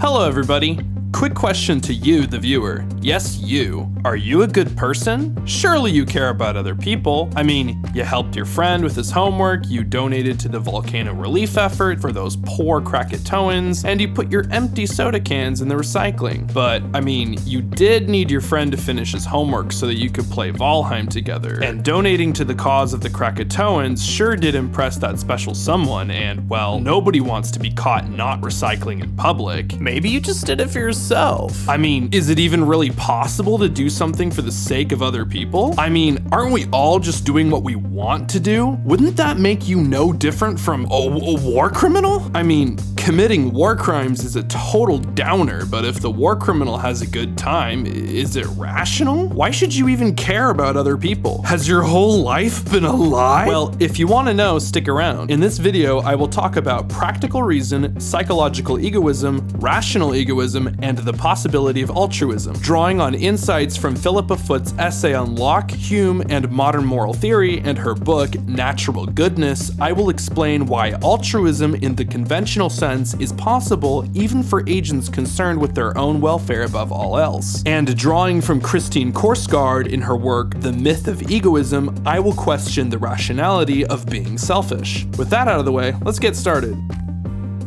Hello everybody. Quick question to you, the viewer. Yes, you. Are you a good person? Surely you care about other people. I mean, you helped your friend with his homework, you donated to the volcano relief effort for those poor Krakatoans, and you put your empty soda cans in the recycling. But, I mean, you did need your friend to finish his homework so that you could play Valheim together. And donating to the cause of the Krakatoans sure did impress that special someone, and, well, nobody wants to be caught not recycling in public. Maybe you just did it for yourself. I mean, is it even really possible to do something for the sake of other people? I mean, aren't we all just doing what we want to do? Wouldn't that make you no different from a war criminal? I mean, committing war crimes is a total downer, but if the war criminal has a good time, is it rational? Why should you even care about other people? Has your whole life been a lie? Well, if you want to know, stick around. In this video, I will talk about practical reason, psychological egoism, rational egoism, and the possibility of altruism, drawing on insights from Philippa Foot's essay on Locke, Hume, and modern moral theory and her book, Natural Goodness. I will explain why altruism in the conventional sense is possible even for agents concerned with their own welfare above all else. And drawing from Christine Korsgaard in her work, The Myth of Egoism, I will question the rationality of being selfish. With that out of the way, let's get started.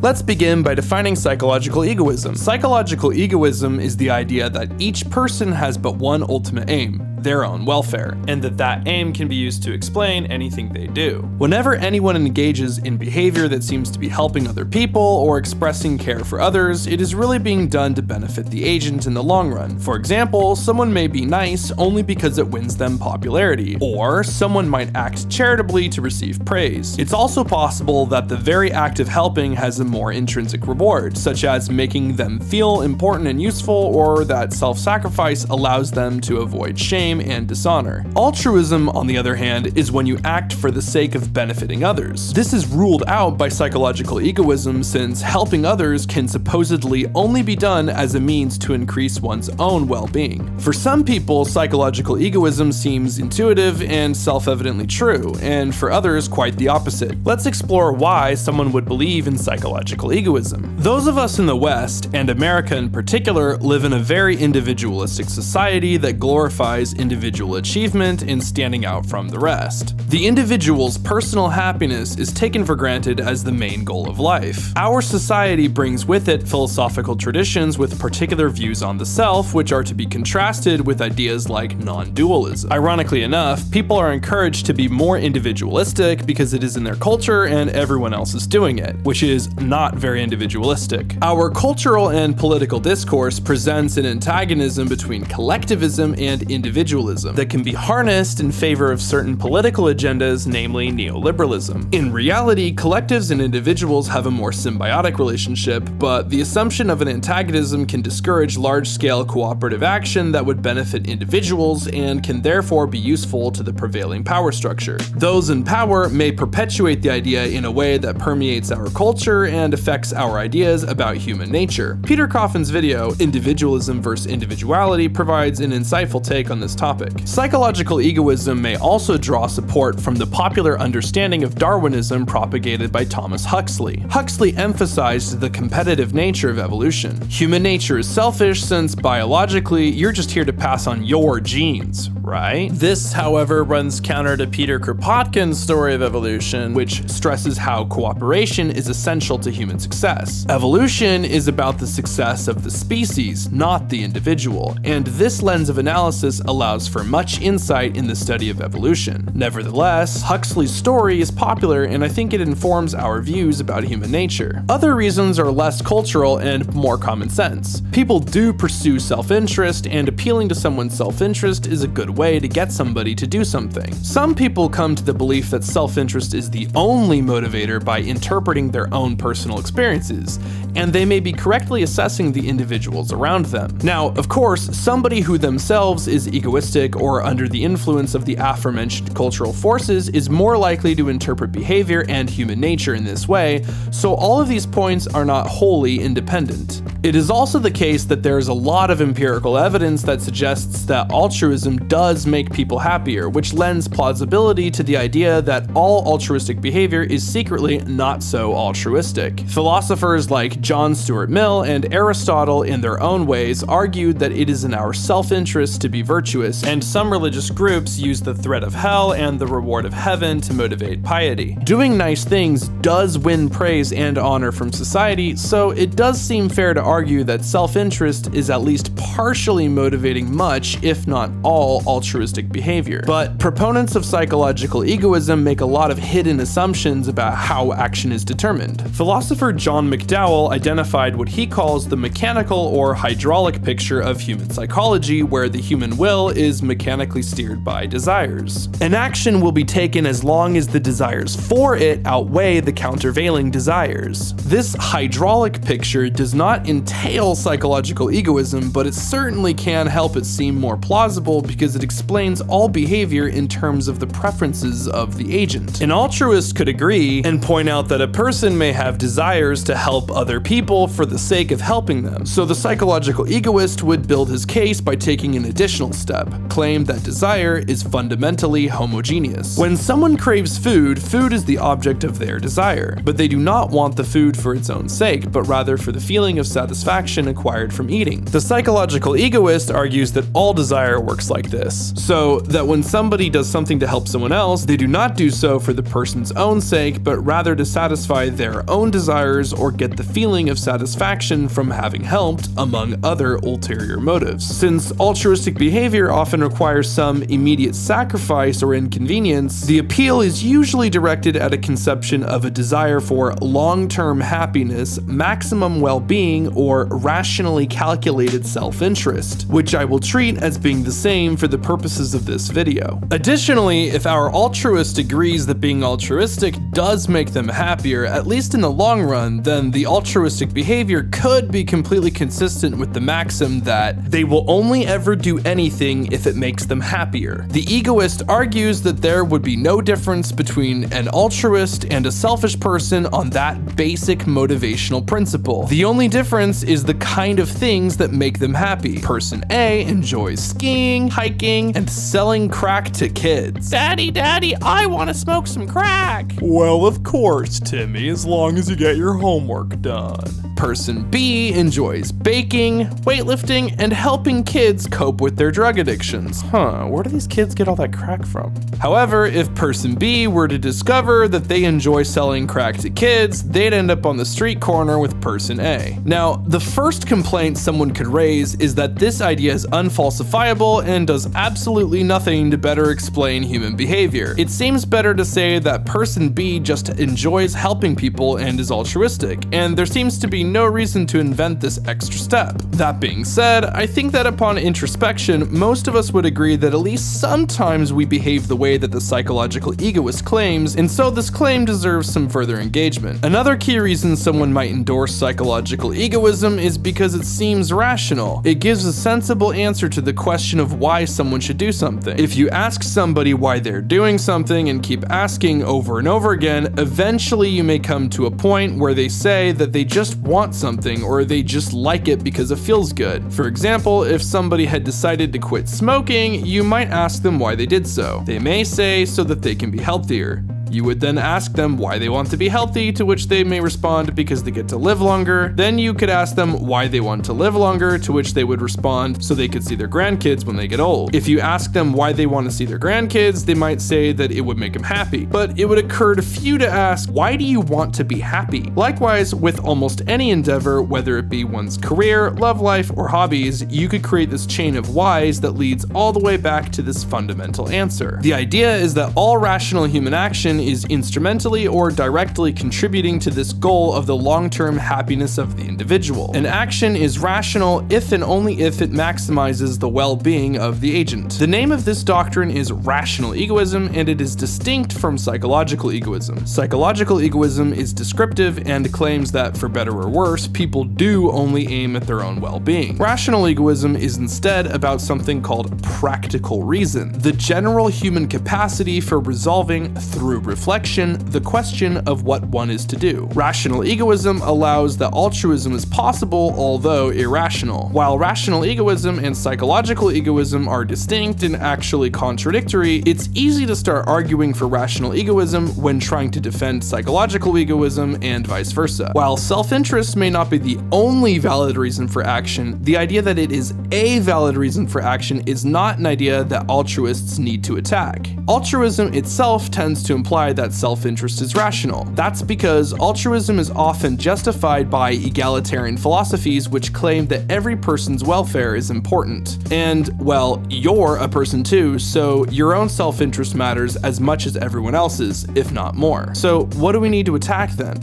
Let's begin by defining psychological egoism. Psychological egoism is the idea that each person has but one ultimate aim, their own welfare, and that aim can be used to explain anything they do. Whenever anyone engages in behavior that seems to be helping other people or expressing care for others, it is really being done to benefit the agent in the long run. For example, someone may be nice only because it wins them popularity, or someone might act charitably to receive praise. It's also possible that the very act of helping has a more intrinsic reward, such as making them feel important and useful, or that self-sacrifice allows them to avoid shame and dishonor. Altruism, on the other hand, is when you act for the sake of benefiting others. This is ruled out by psychological egoism, since helping others can supposedly only be done as a means to increase one's own well-being. For some people, psychological egoism seems intuitive and self-evidently true, and for others, quite the opposite. Let's explore why someone would believe in psychological egoism. Those of us in the West, and America in particular, live in a very individualistic society that glorifies individual achievement and standing out from the rest. The individual's personal happiness is taken for granted as the main goal of life. Our society brings with it philosophical traditions with particular views on the self, which are to be contrasted with ideas like non-dualism. Ironically enough, people are encouraged to be more individualistic because it is in their culture and everyone else is doing it, which is not very individualistic. Our cultural and political discourse presents an antagonism between collectivism and individualism that can be harnessed in favor of certain political agendas, namely neoliberalism. In reality, collectives and individuals have a more symbiotic relationship, but the assumption of an antagonism can discourage large-scale cooperative action that would benefit individuals and can therefore be useful to the prevailing power structure. Those in power may perpetuate the idea in a way that permeates our culture and affects our ideas about human nature. Peter Coffin's video, Individualism vs. Individuality, provides an insightful take on this topic. Psychological egoism may also draw support from the popular understanding of Darwinism propagated by Thomas Huxley. Huxley emphasized the competitive nature of evolution. Human nature is selfish since biologically you're just here to pass on your genes, right? This, however, runs counter to Peter Kropotkin's story of evolution, which stresses how cooperation is essential to human success. Evolution is about the success of the species, not the individual, and this lens of analysis allows for much insight in the study of evolution. Nevertheless, Huxley's story is popular and I think it informs our views about human nature. Other reasons are less cultural and more common sense. People do pursue self-interest, and appealing to someone's self-interest is a good way to get somebody to do something. Some people come to the belief that self-interest is the only motivator by interpreting their own personal experiences, and they may be correctly assessing the individuals around them. Now, of course, somebody who themselves is egoistic or under the influence of the aforementioned cultural forces is more likely to interpret behavior and human nature in this way, so all of these points are not wholly independent. It is also the case that there is a lot of empirical evidence that suggests that altruism does make people happier, which lends plausibility to the idea that all altruistic behavior is secretly not so altruistic. Philosophers like John Stuart Mill and Aristotle, in their own ways, argued that it is in our self-interest to be virtuous, and some religious groups use the threat of hell and the reward of heaven to motivate piety. Doing nice things does win praise and honor from society, so it does seem fair to argue that self-interest is at least partially motivating much, if not all, altruistic behavior. But proponents of psychological egoism make a lot of hidden assumptions about how action is determined. Philosopher John McDowell identified what he calls the mechanical or hydraulic picture of human psychology, where the human will is mechanically steered by desires. An action will be taken as long as the desires for it outweigh the countervailing desires. This hydraulic picture does not entail psychological egoism, but it certainly can help it seem more plausible because it explains all behavior in terms of the preferences of the agent. An altruist could agree and point out that a person may have desires to help other people for the sake of helping them, so the psychological egoist would build his case by taking an additional step, claim that desire is fundamentally homogeneous. When someone craves food, food is the object of their desire, but they do not want the food for its own sake, but rather for the feeling of satisfaction acquired from eating. The psychological egoist argues that all desire works like this, so that when somebody does something to help someone else, they do not do so for the person's own sake, but rather to satisfy their own desires or get the feeling of satisfaction from having helped, among other ulterior motives. Since altruistic behavior often requires some immediate sacrifice or inconvenience, the appeal is usually directed at a conception of a desire for long-term happiness, maximum well-being, or rationally calculated self-interest, which I will treat as being the same for the purposes of this video. Additionally, if our altruist agrees that being altruistic does make them happier, at least in the long run, then the altruistic behavior could be completely consistent with the maxim that they will only ever do anything if it makes them happier. The egoist argues that there would be no difference between an altruist and a selfish person on that basic motivational principle. The only difference is the kind of things that make them happy. Person A enjoys skiing, hiking, and selling crack to kids. Daddy, I want to smoke some crack. Well, of course, Timmy, as long as you get your homework done. Person B enjoys baking, weightlifting, and helping kids cope with their drug addictions. Where do these kids get all that crack from? However, if person B were to discover that they enjoy selling crack to kids, they'd end up on the street corner with person A. Now, the first complaint someone could raise is that this idea is unfalsifiable and does absolutely nothing to better explain human behavior. It seems better to say that person B just enjoys helping people and is altruistic, and there seems to be no reason to invent this extra step. That being said, I think that upon introspection, most of us would agree that at least sometimes we behave the way that the psychological egoist claims, and so this claim deserves some further engagement. Another key reason someone might endorse psychological egoism is because it seems rational. It gives a sensible answer to the question of why someone should do something. If you ask somebody why they're doing something and keep asking over and over again, eventually you may come to a point where they say that they just want something or they just like it because it feels good. For example, if somebody had decided to quit smoking, you might ask them why they did so. They may say so that they can be healthier. You would then ask them why they want to be healthy, to which they may respond because they get to live longer. Then you could ask them why they want to live longer, to which they would respond so they could see their grandkids when they get old. If you ask them why they want to see their grandkids, they might say that it would make them happy. But it would occur to few to ask, why do you want to be happy? Likewise, with almost any endeavor, whether it be one's career, love life, or hobbies, you could create this chain of whys that leads all the way back to this fundamental answer. The idea is that all rational human action is instrumentally or directly contributing to this goal of the long-term happiness of the individual. An action is rational if and only if it maximizes the well-being of the agent. The name of this doctrine is Rational Egoism, and it is distinct from Psychological Egoism. Psychological Egoism is descriptive and claims that, for better or worse, people do only aim at their own well-being. Rational Egoism is instead about something called practical reason, the general human capacity for resolving, through reflection, the question of what one is to do. Rational egoism allows that altruism is possible, although irrational. While rational egoism and psychological egoism are distinct and actually contradictory, it's easy to start arguing for rational egoism when trying to defend psychological egoism and vice versa. While self-interest may not be the only valid reason for action, the idea that it is a valid reason for action is not an idea that altruists need to attack. Altruism itself tends to imply that self-interest is rational. That's because altruism is often justified by egalitarian philosophies which claim that every person's welfare is important. And, well, you're a person too, so your own self-interest matters as much as everyone else's, if not more. So what do we need to attack then?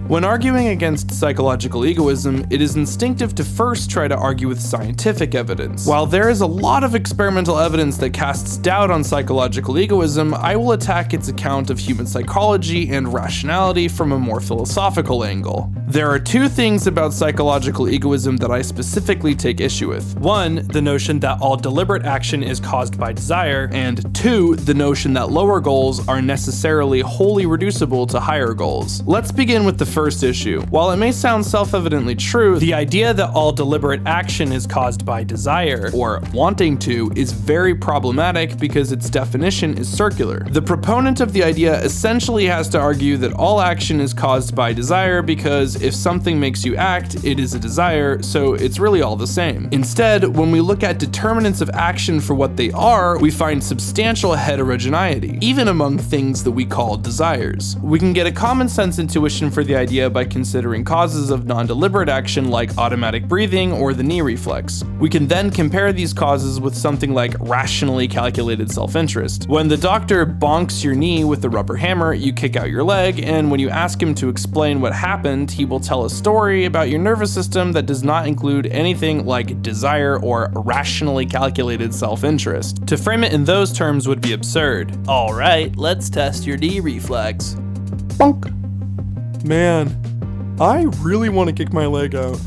When arguing against psychological egoism, it is instinctive to first try to argue with scientific evidence. While there is a lot of experimental evidence that casts doubt on psychological egoism, I will attack its account of human psychology and rationality from a more philosophical angle. There are two things about psychological egoism that I specifically take issue with. One, the notion that all deliberate action is caused by desire, and two, the notion that lower goals are necessarily wholly reducible to higher goals. Let's begin with the first issue. While it may sound self-evidently true, the idea that all deliberate action is caused by desire, or wanting to, is very problematic because its definition is circular. The proponent of the idea essentially has to argue that all action is caused by desire because if something makes you act, it is a desire, so it's really all the same. Instead, when we look at determinants of action for what they are, we find substantial heterogeneity, even among things that we call desires. We can get a common sense intuition for the idea by considering causes of non-deliberate action like automatic breathing or the knee reflex. We can then compare these causes with something like rationally calculated self-interest. When the doctor bonks your knee with a rubber hammer, you kick out your leg, and when you ask him to explain what happened, he will tell a story about your nervous system that does not include anything like desire or rationally calculated self-interest. To frame it in those terms would be absurd. All right, let's test your knee reflex. Bonk. Man, I really want to kick my leg out.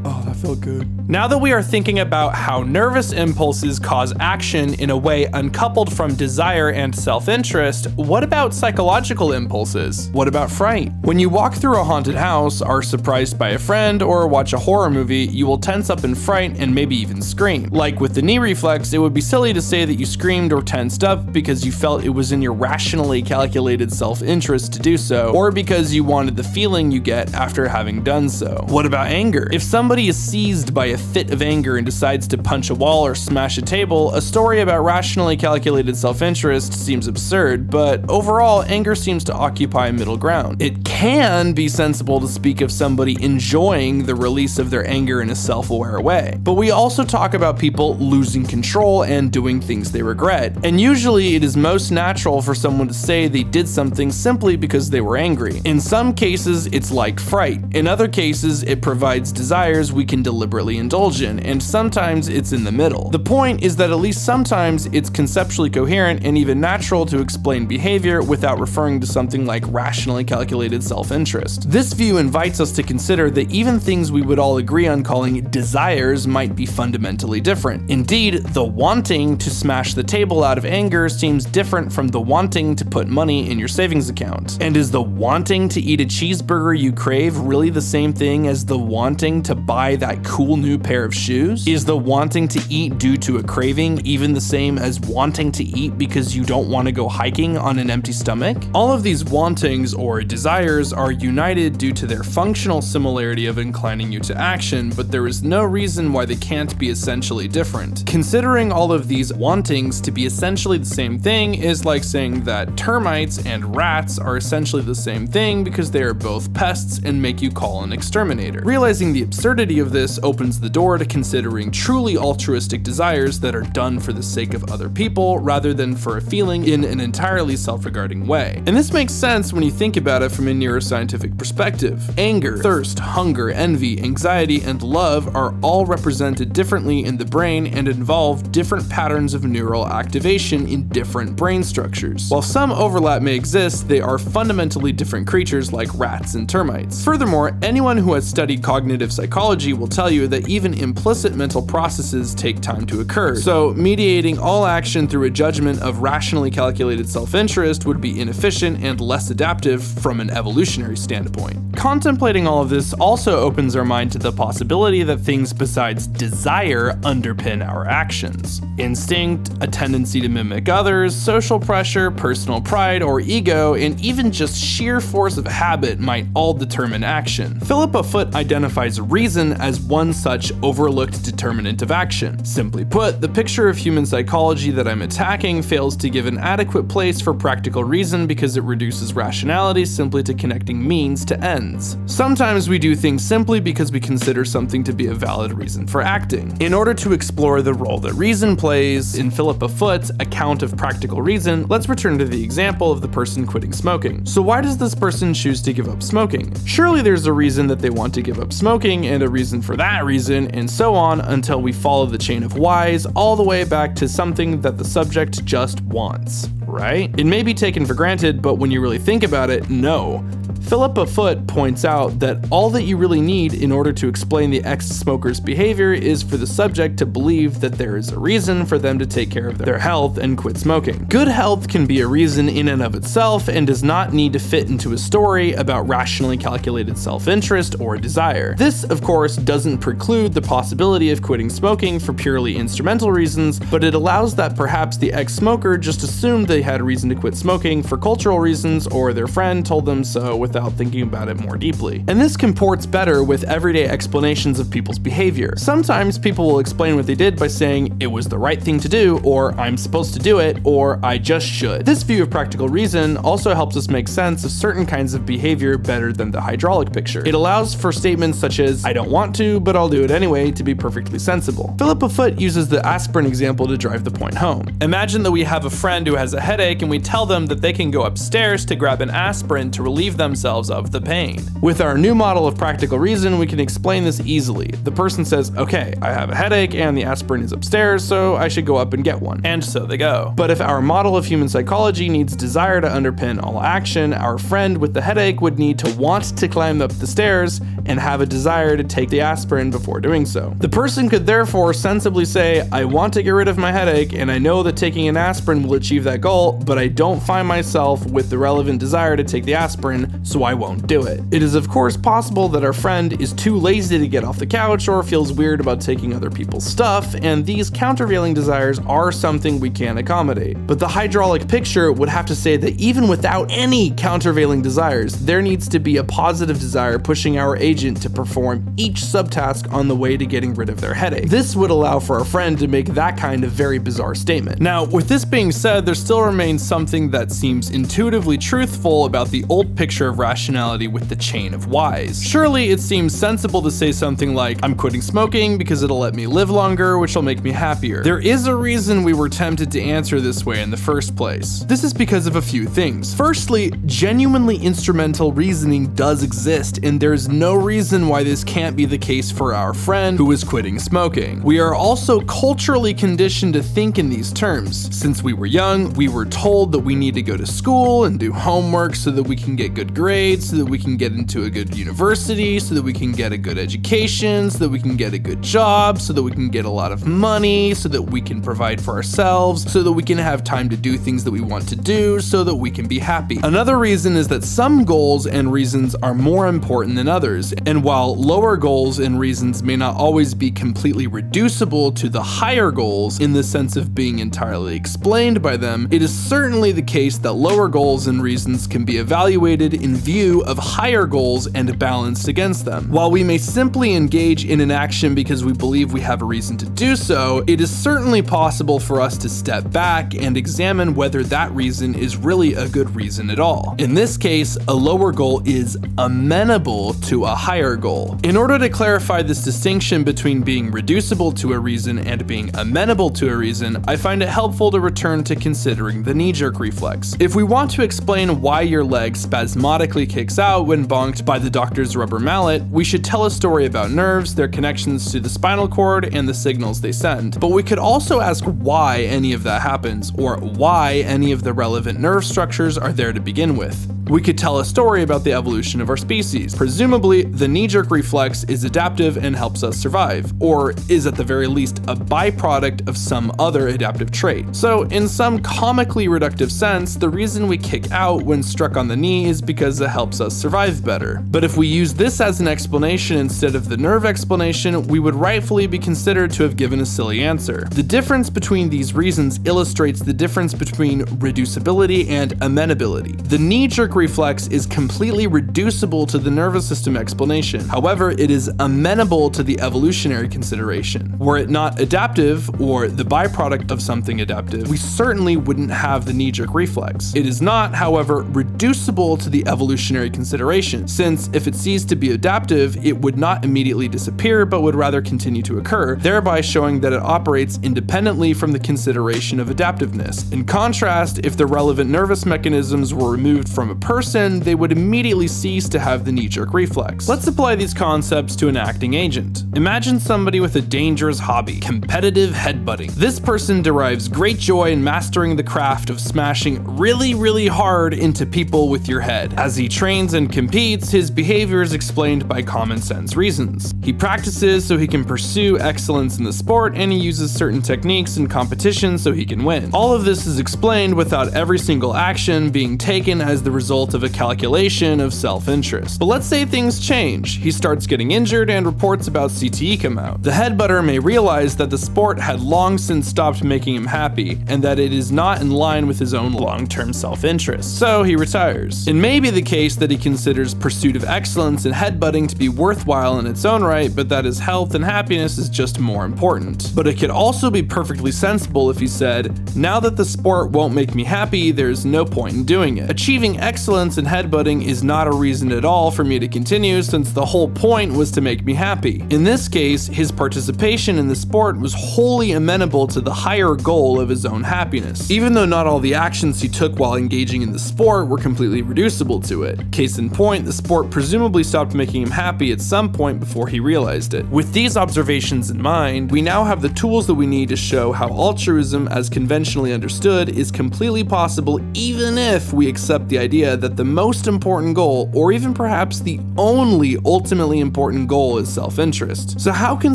Oh, that felt good. Now that we are thinking about how nervous impulses cause action in a way uncoupled from desire and self-interest, what about psychological impulses? What about fright? When you walk through a haunted house, are surprised by a friend, or watch a horror movie, you will tense up in fright and maybe even scream. Like with the knee reflex, it would be silly to say that you screamed or tensed up because you felt it was in your rationally calculated self-interest to do so, or because you wanted the feeling you get after having done so. What about anger? If somebody is seized by a fit of anger and decides to punch a wall or smash a table, a story about rationally calculated self-interest seems absurd, but overall, anger seems to occupy a middle ground. It can be sensible to speak of somebody enjoying the release of their anger in a self-aware way, but we also talk about people losing control and doing things they regret, and usually it is most natural for someone to say they did something simply because they were angry. In some cases, it's like fright. In other cases, it provides desires we can deliberately indulge in, and sometimes it's in the middle. The point is that at least sometimes it's conceptually coherent and even natural to explain behavior without referring to something like rationally calculated self-interest. This view invites us to consider that even things we would all agree on calling desires might be fundamentally different. Indeed, the wanting to smash the table out of anger seems different from the wanting to put money in your savings account. And is the wanting to eat a cheeseburger you crave really the same thing as the wanting to buy that cool new pair of shoes? Is the wanting to eat due to a craving even the same as wanting to eat because you don't want to go hiking on an empty stomach? All of these wantings or desires are united due to their functional similarity of inclining you to action, but there is no reason why they can't be essentially different. Considering all of these wantings to be essentially the same thing is like saying that termites and rats are essentially the same thing because they are both pests and make you call an exterminator. Realizing the absurdity of this opens the door to considering truly altruistic desires that are done for the sake of other people rather than for a feeling in an entirely self-regarding way. And this makes sense when you think about it from a neuroscientific perspective. Anger, thirst, hunger, envy, anxiety, and love are all represented differently in the brain and involve different patterns of neural activation in different brain structures. While some overlap may exist, they are fundamentally different creatures like rats and termites. Furthermore, anyone who has studied cognitive psychology will tell you that even implicit mental processes take time to occur. So, mediating all action through a judgment of rationally calculated self-interest would be inefficient and less adaptive from an evolutionary standpoint. Contemplating all of this also opens our mind to the possibility that things besides desire underpin our actions. Instinct, a tendency to mimic others, social pressure, personal pride or ego, and even just sheer force of habit might all determine action. Philippa Foot identifies reason as one such overlooked determinant of action. Simply put, the picture of human psychology that I'm attacking fails to give an adequate place for practical reason because it reduces rationality simply to connecting means to ends. Sometimes we do things simply because we consider something to be a valid reason for acting. In order to explore the role that reason plays in Philippa Foot's account of practical reason, let's return to the example of the person quitting smoking. So why does this person choose to give up smoking? Surely there's a reason that they want to give up smoking and a reason for that reason, and so on until we follow the chain of whys all the way back to something that the subject just wants, right? It may be taken for granted, but when you really think about it, no. Philippa Foot points out that all that you really need in order to explain the ex-smoker's behavior is for the subject to believe that there is a reason for them to take care of their health and quit smoking. Good health can be a reason in and of itself and does not need to fit into a story about rationally calculated self-interest or desire. This, of course, doesn't preclude the possibility of quitting smoking for purely instrumental reasons, but it allows that perhaps the ex-smoker just assumed they had a reason to quit smoking for cultural reasons, or their friend told them so without thinking about it more deeply. And this comports better with everyday explanations of people's behavior. Sometimes people will explain what they did by saying, "It was the right thing to do," or "I'm supposed to do it," or "I just should." This view of practical reason also helps us make sense of certain kinds of behavior better than the hydraulic picture. It allows for statements such as, "I don't want to, but I'll do it anyway," to be perfectly sensible. Philippa Foot uses the aspirin example to drive the point home. Imagine that we have a friend who has a headache and we tell them that they can go upstairs to grab an aspirin to relieve themselves of the pain. With our new model of practical reason, we can explain this easily. The person says, "Okay, I have a headache and the aspirin is upstairs, so I should go up and get one." And so they go. But if our model of human psychology needs desire to underpin all action, our friend with the headache would need to want to climb up the stairs and have a desire to take the aspirin before doing so. The person could therefore sensibly say, "I want to get rid of my headache and I know that taking an aspirin will achieve that goal, but I don't find myself with the relevant desire to take the aspirin, so I won't do it." It is of course possible that our friend is too lazy to get off the couch or feels weird about taking other people's stuff, and these countervailing desires are something we can accommodate. But the hydraulic picture would have to say that even without any countervailing desires, there needs to be a positive desire pushing our agent to perform each subtask on the way to getting rid of their headache. This would allow for our friend to make that kind of very bizarre statement. Now, with this being said, there still remains something that seems intuitively truthful about the old picture of rationality with the chain of whys. Surely it seems sensible to say something like, "I'm quitting smoking because it'll let me live longer, which will make me happier." There is a reason we were tempted to answer this way in the first place. This is because of a few things. Firstly, genuinely instrumental reasoning does exist, and there's no reason why this can't be the case for our friend who is quitting smoking. We are also culturally conditioned to think in these terms. Since we were young, we were told that we need to go to school and do homework so that we can get good grades, so that we can get into a good university, so that we can get a good education, so that we can get a good job, so that we can get a lot of money, so that we can provide for ourselves, so that we can have time to do things that we want to do, so that we can be happy. Another reason is that some goals and reasons are more important than others, and while lower goals and reasons may not always be completely reducible to the higher goals in the sense of being entirely explained by them, it is certainly the case that lower goals and reasons can be evaluated in view of higher goals and balanced against them. While we may simply engage in an action because we believe we have a reason to do so, it is certainly possible for us to step back and examine whether that reason is really a good reason at all. In this case, a lower goal is amenable to a higher goal. In order to clarify this distinction between being reducible to a reason and being amenable to a reason, I find it helpful to return to considering the knee-jerk reflex. If we want to explain why your leg spasmodically automatically kicks out when bonked by the doctor's rubber mallet, we should tell a story about nerves, their connections to the spinal cord, and the signals they send. But we could also ask why any of that happens, or why any of the relevant nerve structures are there to begin with. We could tell a story about the evolution of our species. Presumably, the knee-jerk reflex is adaptive and helps us survive, or is at the very least a byproduct of some other adaptive trait. So, in some comically reductive sense, the reason we kick out when struck on the knee is because it helps us survive better. But if we use this as an explanation instead of the nerve explanation, we would rightfully be considered to have given a silly answer. The difference between these reasons illustrates the difference between reducibility and amenability. The knee-jerk reflex is completely reducible to the nervous system explanation. However, it is amenable to the evolutionary consideration. Were it not adaptive, or the byproduct of something adaptive, we certainly wouldn't have the knee-jerk reflex. It is not, however, reducible to the evolutionary consideration, since if it ceased to be adaptive, it would not immediately disappear, but would rather continue to occur, thereby showing that it operates independently from the consideration of adaptiveness. In contrast, if the relevant nervous mechanisms were removed from a person, they would immediately cease to have the knee-jerk reflex. Let's apply these concepts to an acting agent. Imagine somebody with a dangerous hobby, competitive headbutting. This person derives great joy in mastering the craft of smashing really hard into people with your head. As he trains and competes, his behavior is explained by common sense reasons. He practices so he can pursue excellence in the sport, and he uses certain techniques in competition so he can win. All of this is explained without every single action being taken as the result of a calculation of self-interest. But let's say things change. He starts getting injured and reports about CTE come out. The headbutter may realize that the sport had long since stopped making him happy, and that it is not in line with his own long-term self-interest. So he retires. It may be the case that he considers pursuit of excellence in headbutting to be worthwhile in its own right, but that his health and happiness is just more important. But it could also be perfectly sensible if he said, now that the sport won't make me happy, there's no point in doing it. Achieving excellence in headbutting is not a reason at all for me to continue, since the whole point was to make me happy. In this case, his participation in the sport was wholly amenable to the higher goal of his own happiness, even though not all the actions he took while engaging in the sport were completely reducible to it. Case in point, the sport presumably stopped making him happy at some point before he realized it. With these observations in mind, we now have the tools that we need to show how altruism, as conventionally understood, is completely possible even if we accept the idea that the most important goal, or even perhaps the only ultimately important goal, is self-interest. So how can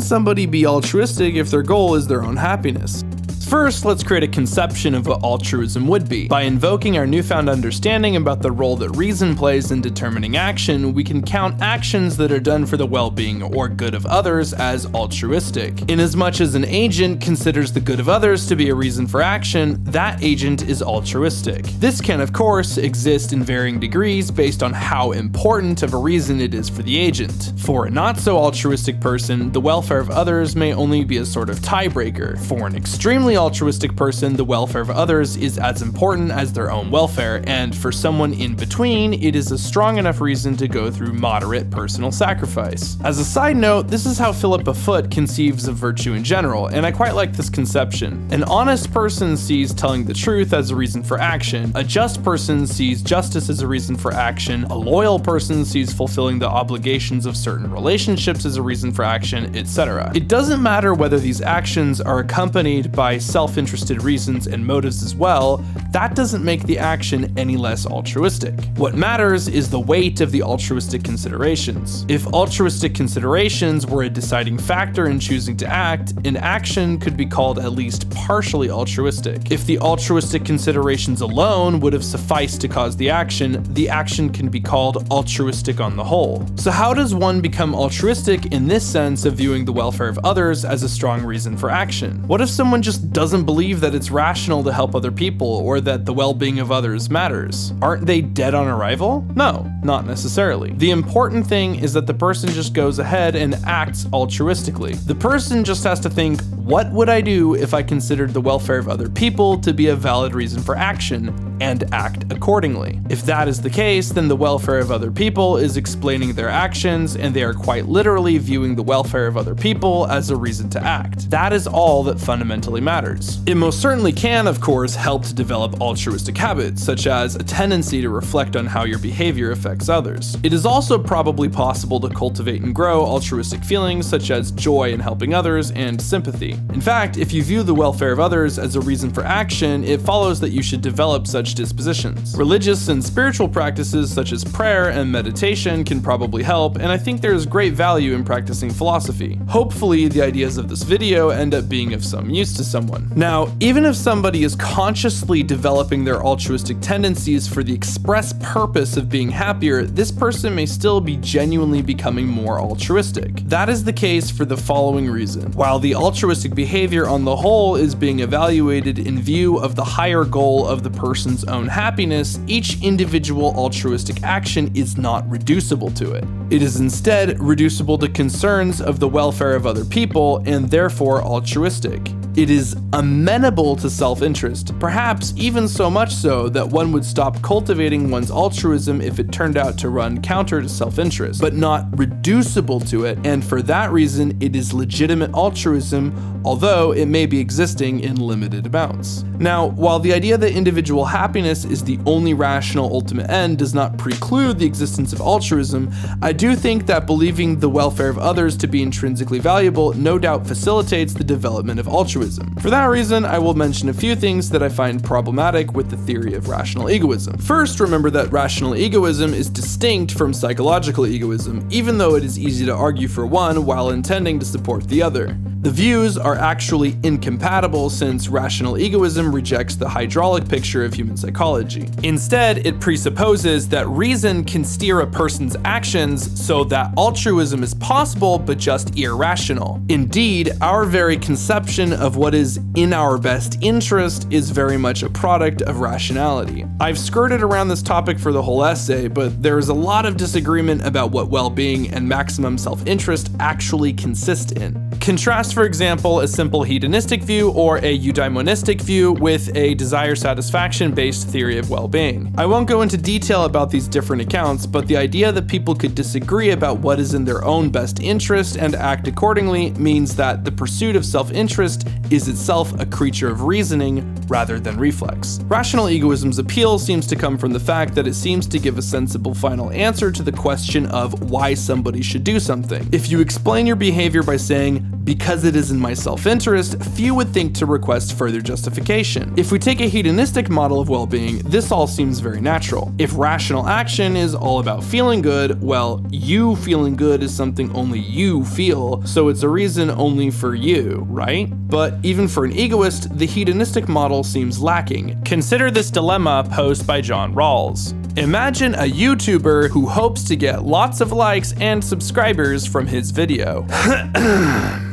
somebody be altruistic if their goal is their own happiness? First, let's create a conception of what altruism would be. By invoking our newfound understanding about the role that reason plays in determining action, we can count actions that are done for the well-being or good of others as altruistic. Inasmuch as an agent considers the good of others to be a reason for action, that agent is altruistic. This can, of course, exist in varying degrees based on how important of a reason it is for the agent. For a not-so-altruistic person, the welfare of others may only be a sort of tiebreaker. For an extremely altruistic person, the welfare of others is as important as their own welfare, and for someone in between, it is a strong enough reason to go through moderate personal sacrifice. As a side note, this is how Philippa conceives of virtue in general, and I quite like this conception. An honest person sees telling the truth as a reason for action, a just person sees justice as a reason for action, a loyal person sees fulfilling the obligations of certain relationships as a reason for action, etc. It doesn't matter whether these actions are accompanied by self-interested reasons and motives as well, that doesn't make the action any less altruistic. What matters is the weight of the altruistic considerations. If altruistic considerations were a deciding factor in choosing to act, an action could be called at least partially altruistic. If the altruistic considerations alone would have sufficed to cause the action can be called altruistic on the whole. So how does one become altruistic in this sense of viewing the welfare of others as a strong reason for action? What if someone just doesn't believe that it's rational to help other people or that the well-being of others matters? Aren't they dead on arrival? No, not necessarily. The important thing is that the person just goes ahead and acts altruistically. The person just has to think, what would I do if I considered the welfare of other people to be a valid reason for action, and act accordingly? If that is the case, then the welfare of other people is explaining their actions, and they are quite literally viewing the welfare of other people as a reason to act. That is all that fundamentally matters. matters. It most certainly can, of course, help to develop altruistic habits, such as a tendency to reflect on how your behavior affects others. It is also probably possible to cultivate and grow altruistic feelings such as joy in helping others and sympathy. In fact, if you view the welfare of others as a reason for action, it follows that you should develop such dispositions. Religious and spiritual practices such as prayer and meditation can probably help, and I think there is great value in practicing philosophy. Hopefully, the ideas of this video end up being of some use to someone. Now, even if somebody is consciously developing their altruistic tendencies for the express purpose of being happier, this person may still be genuinely becoming more altruistic. That is the case for the following reason. While the altruistic behavior on the whole is being evaluated in view of the higher goal of the person's own happiness, each individual altruistic action is not reducible to it. It is instead reducible to concerns of the welfare of other people and therefore altruistic. It is amenable to self-interest, perhaps even so much so that one would stop cultivating one's altruism if it turned out to run counter to self-interest, but not reducible to it, and for that reason it is legitimate altruism, although it may be existing in limited amounts. Now, while the idea that individual happiness is the only rational ultimate end does not preclude the existence of altruism, I do think that believing the welfare of others to be intrinsically valuable no doubt facilitates the development of altruism. For that reason, I will mention a few things that I find problematic with the theory of rational egoism. First, remember that rational egoism is distinct from psychological egoism, even though it is easy to argue for one while intending to support the other. The views are actually incompatible since rational egoism rejects the hydraulic picture of human psychology. Instead, it presupposes that reason can steer a person's actions so that altruism is possible but just irrational. Indeed, our very conception of what is in our best interest is very much a product of rationality. I've skirted around this topic for the whole essay, but there is a lot of disagreement about what well-being and maximum self-interest actually consist in. Contrast, for example, a simple hedonistic view or a eudaimonistic view with a desire-satisfaction-based theory of well-being. I won't go into detail about these different accounts, but the idea that people could disagree about what is in their own best interest and act accordingly means that the pursuit of self-interest is itself a creature of reasoning rather than reflex. Rational egoism's appeal seems to come from the fact that it seems to give a sensible final answer to the question of why somebody should do something. If you explain your behavior by saying, because it is in my self-interest, few would think to request further justification. If we take a hedonistic model of well-being, this all seems very natural. If rational action is all about feeling good, well, you feeling good is something only you feel, so it's a reason only for you, right? But even for an egoist, the hedonistic model seems lacking. Consider this dilemma posed by John Rawls. Imagine a YouTuber who hopes to get lots of likes and subscribers from his video.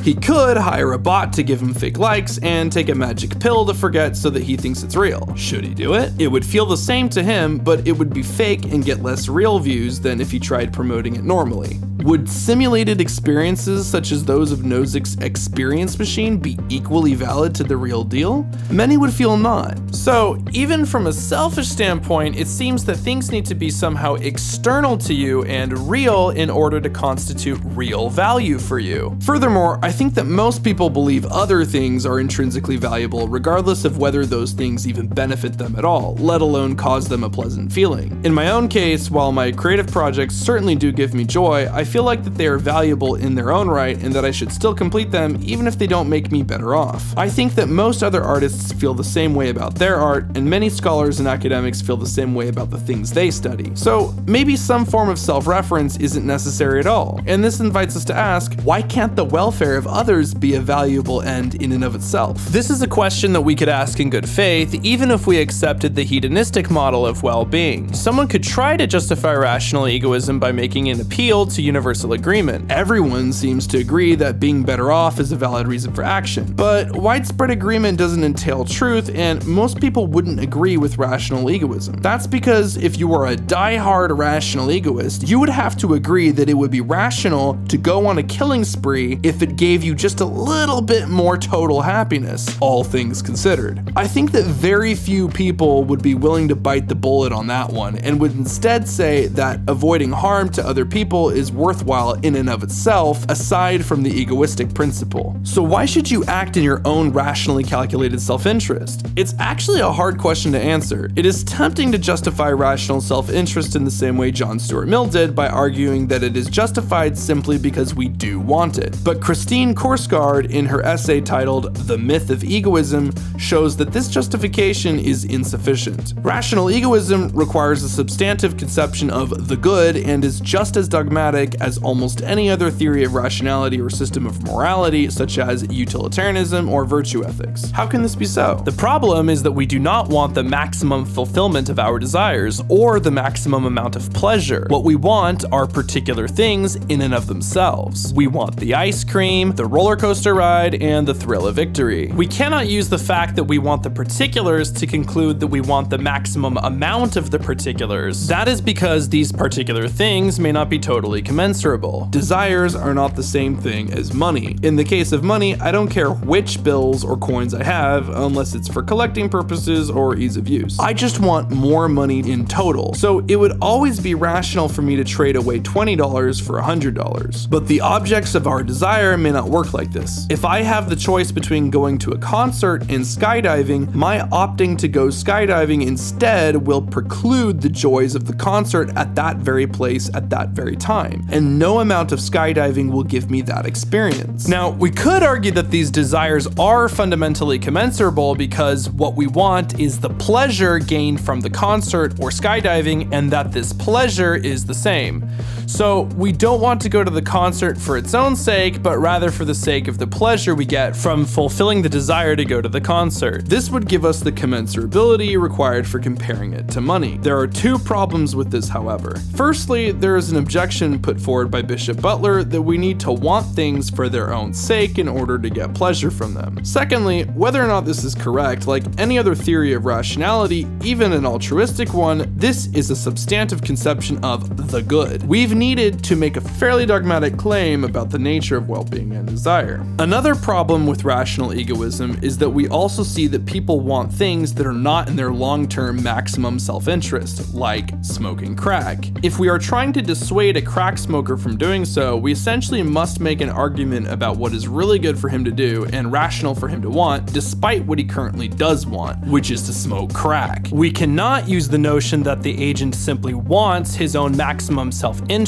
He could hire a bot to give him fake likes and take a magic pill to forget so that he thinks it's real. Should he do it? It would feel the same to him, but it would be fake and get less real views than if he tried promoting it normally. Would simulated experiences such as those of Nozick's experience machine be equally valid to the real deal? Many would feel not. So, even from a selfish standpoint, it seems that things need to be somehow external to you and real in order to constitute real value for you. Furthermore, I think that most people believe other things are intrinsically valuable regardless of whether those things even benefit them at all, let alone cause them a pleasant feeling. In my own case, while my creative projects certainly do give me joy, I feel like that they are valuable in their own right and that I should still complete them even if they don't make me better off. I think that most other artists feel the same way about their art, and many scholars and academics feel the same way about the things they study. So maybe some form of self-reference isn't necessary at all, and this invites us to ask, why can't the welfare of others be a valuable end in and of itself? This is a question that we could ask in good faith, even if we accepted the hedonistic model of well-being. Someone could try to justify rational egoism by making an appeal to universal agreement. Everyone seems to agree that being better off is a valid reason for action, but widespread agreement doesn't entail truth, and most people wouldn't agree with rational egoism. That's because if if you were a die-hard rational egoist, you would have to agree that it would be rational to go on a killing spree if it gave you just a little bit more total happiness, all things considered. I think that very few people would be willing to bite the bullet on that one, and would instead say that avoiding harm to other people is worthwhile in and of itself, aside from the egoistic principle. So why should you act in your own rationally calculated self-interest? It's actually a hard question to answer. It is tempting to justify rational self-interest in the same way John Stuart Mill did, by arguing that it is justified simply because we do want it. But Christine Korsgaard, in her essay titled The Myth of Egoism, shows that this justification is insufficient. Rational egoism requires a substantive conception of the good and is just as dogmatic as almost any other theory of rationality or system of morality, such as utilitarianism or virtue ethics. How can this be so? The problem is that we do not want the maximum fulfillment of our desires or the maximum amount of pleasure. What we want are particular things in and of themselves. We want the ice cream, the roller coaster ride, and the thrill of victory. We cannot use the fact that we want the particulars to conclude that we want the maximum amount of the particulars. That is because these particular things may not be totally commensurable. Desires are not the same thing as money. In the case of money, I don't care which bills or coins I have, unless it's for collecting purposes or ease of use. I just want more money in total. So it would always be rational for me to trade away $20 for $100. But the objects of our desire may not work like this. If I have the choice between going to a concert and skydiving, my opting to go skydiving instead will preclude the joys of the concert at that very place at that very time, and no amount of skydiving will give me that experience. Now, we could argue that these desires are fundamentally commensurable because what we want is the pleasure gained from the concert or skydiving, and that this pleasure is the same. So we don't want to go to the concert for its own sake, but rather for the sake of the pleasure we get from fulfilling the desire to go to the concert. This would give us the commensurability required for comparing it to money. There are two problems with this, however. Firstly, there is an objection put forward by Bishop Butler that we need to want things for their own sake in order to get pleasure from them. Secondly, whether or not this is correct, like any other theory of rationality, even an altruistic one, this is a substantive conception of the good. We've needed to make a fairly dogmatic claim about the nature of well-being and desire. Another problem with rational egoism is that we also see that people want things that are not in their long-term maximum self-interest, like smoking crack. If we are trying to dissuade a crack smoker from doing so, we essentially must make an argument about what is really good for him to do and rational for him to want, despite what he currently does want, which is to smoke crack. We cannot use the notion that the agent simply wants his own maximum self-interest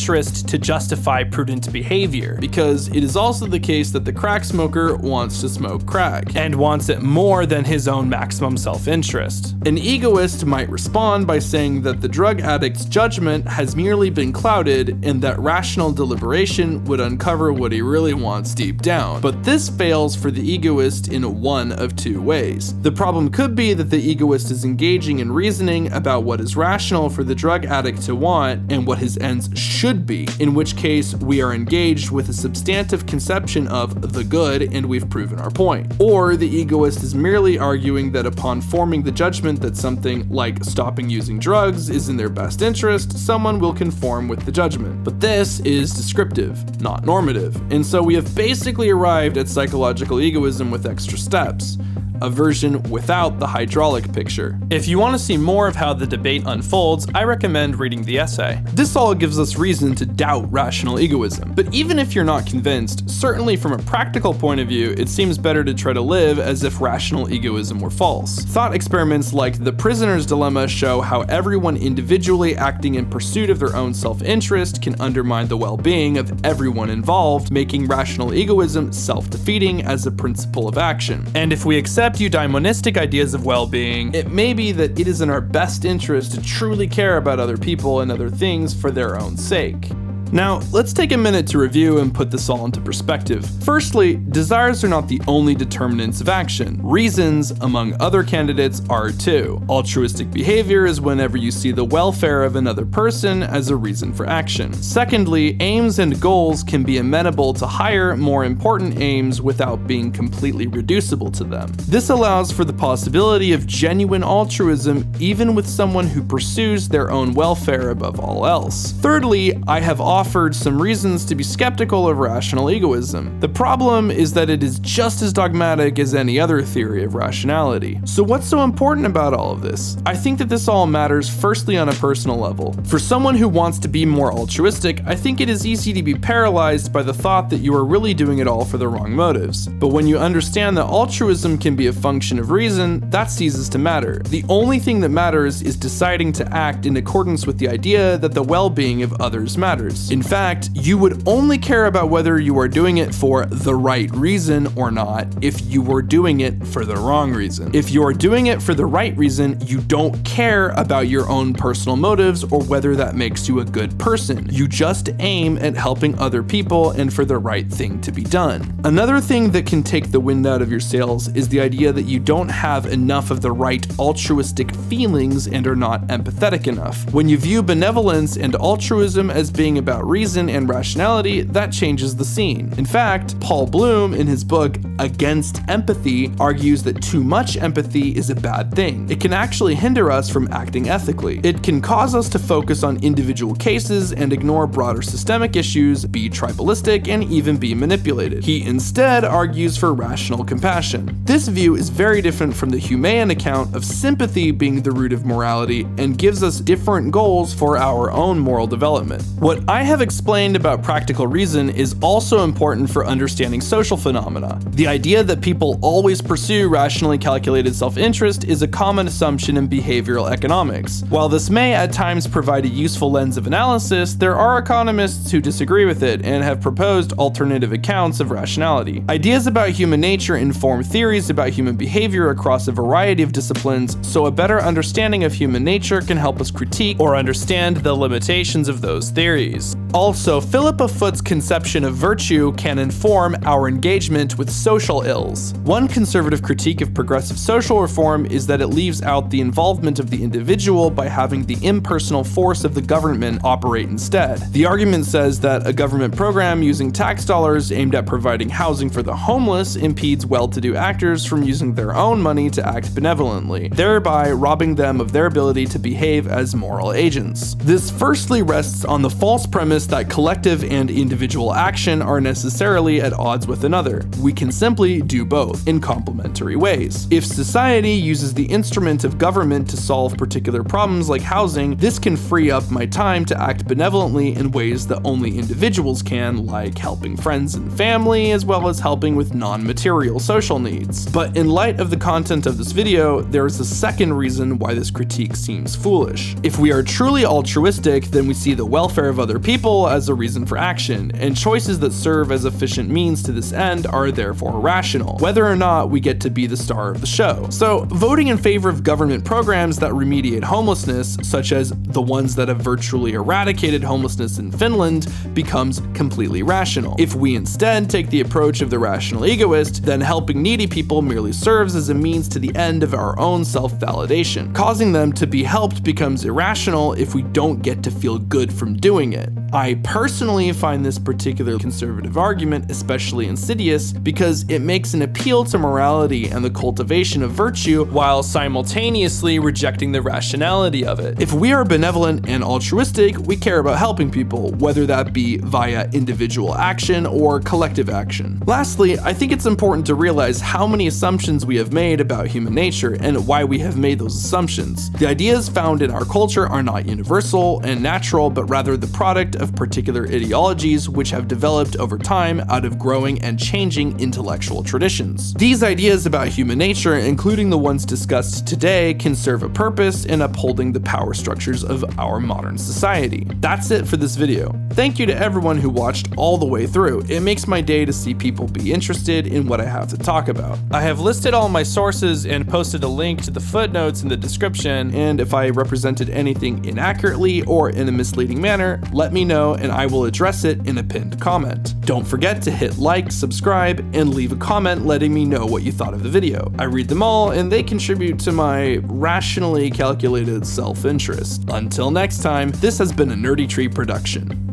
to justify prudent behavior, because it is also the case that the crack smoker wants to smoke crack, and wants it more than his own maximum self-interest. An egoist might respond by saying that the drug addict's judgment has merely been clouded, and that rational deliberation would uncover what he really wants deep down. But this fails for the egoist in one of two ways. The problem could be that the egoist is engaging in reasoning about what is rational for the drug addict to want and what his ends should be, in which case we are engaged with a substantive conception of the good and we've proven our point. Or the egoist is merely arguing that upon forming the judgment that something like stopping using drugs is in their best interest, someone will conform with the judgment. But this is descriptive, not normative, and so we have basically arrived at psychological egoism with extra steps. A version without the hydraulic picture. If you want to see more of how the debate unfolds, I recommend reading the essay. This all gives us reason to doubt rational egoism. But even if you're not convinced, certainly from a practical point of view, it seems better to try to live as if rational egoism were false. Thought experiments like the prisoner's dilemma show how everyone individually acting in pursuit of their own self-interest can undermine the well-being of everyone involved, making rational egoism self-defeating as a principle of action. And if we accept eudaimonistic ideas of well-being, it may be that it is in our best interest to truly care about other people and other things for their own sake. Now, let's take a minute to review and put this all into perspective. Firstly, desires are not the only determinants of action. Reasons, among other candidates, are too. Altruistic behavior is whenever you see the welfare of another person as a reason for action. Secondly, aims and goals can be amenable to higher, more important aims without being completely reducible to them. This allows for the possibility of genuine altruism even with someone who pursues their own welfare above all else. Thirdly, I have offered some reasons to be skeptical of rational egoism. The problem is that it is just as dogmatic as any other theory of rationality. So what's so important about all of this? I think that this all matters firstly on a personal level. For someone who wants to be more altruistic, I think it is easy to be paralyzed by the thought that you are really doing it all for the wrong motives. But when you understand that altruism can be a function of reason, that ceases to matter. The only thing that matters is deciding to act in accordance with the idea that the well-being of others matters. In fact, you would only care about whether you are doing it for the right reason or not if you were doing it for the wrong reason. If you are doing it for the right reason, you don't care about your own personal motives or whether that makes you a good person. You just aim at helping other people and for the right thing to be done. Another thing that can take the wind out of your sails is the idea that you don't have enough of the right altruistic feelings and are not empathetic enough. When you view benevolence and altruism as being about reason and rationality, that changes the scene. In fact, Paul Bloom, in his book Against Empathy, argues that too much empathy is a bad thing. It can actually hinder us from acting ethically. It can cause us to focus on individual cases and ignore broader systemic issues, be tribalistic, and even be manipulated. He instead argues for rational compassion. This view is very different from the humane account of sympathy being the root of morality and gives us different goals for our own moral development. What I have explained about practical reason is also important for understanding social phenomena. The idea that people always pursue rationally calculated self-interest is a common assumption in behavioral economics. While this may at times provide a useful lens of analysis, there are economists who disagree with it and have proposed alternative accounts of rationality. Ideas about human nature inform theories about human behavior across a variety of disciplines, so a better understanding of human nature can help us critique or understand the limitations of those theories. Also, Philippa Foot's conception of virtue can inform our engagement with social ills. One conservative critique of progressive social reform is that it leaves out the involvement of the individual by having the impersonal force of the government operate instead. The argument says that a government program using tax dollars aimed at providing housing for the homeless impedes well-to-do actors from using their own money to act benevolently, thereby robbing them of their ability to behave as moral agents. This firstly rests on the false premise that collective and individual action are necessarily at odds with another. We can simply do both in complementary ways. If society uses the instrument of government to solve particular problems like housing, this can free up my time to act benevolently in ways that only individuals can, like helping friends and family, as well as helping with non-material social needs. But in light of the content of this video, there is a second reason why this critique seems foolish. If we are truly altruistic, then we see the welfare of other people as a reason for action, and choices that serve as efficient means to this end are therefore rational, whether or not we get to be the star of the show. So, voting in favor of government programs that remediate homelessness, such as the ones that have virtually eradicated homelessness in Finland, becomes completely rational. If we instead take the approach of the rational egoist, then helping needy people merely serves as a means to the end of our own self-validation. Causing them to be helped becomes irrational if we don't get to feel good from doing it. I personally find this particular conservative argument especially insidious because it makes an appeal to morality and the cultivation of virtue while simultaneously rejecting the rationality of it. If we are benevolent and altruistic, we care about helping people, whether that be via individual action or collective action. Lastly, I think it's important to realize how many assumptions we have made about human nature and why we have made those assumptions. The ideas found in our culture are not universal and natural, but rather the product of particular ideologies which have developed over time out of growing and changing intellectual traditions. These ideas about human nature, including the ones discussed today, can serve a purpose in upholding the power structures of our modern society. That's it for this video. Thank you to everyone who watched all the way through. It makes my day to see people be interested in what I have to talk about. I have listed all my sources and posted a link to the footnotes in the description, and if I represented anything inaccurately or in a misleading manner, let me know and I will address it in a pinned comment. Don't forget to hit like, subscribe, and leave a comment letting me know what you thought of the video. I read them all and they contribute to my rationally calculated self-interest. Until next time, this has been a Nerdy Tree production.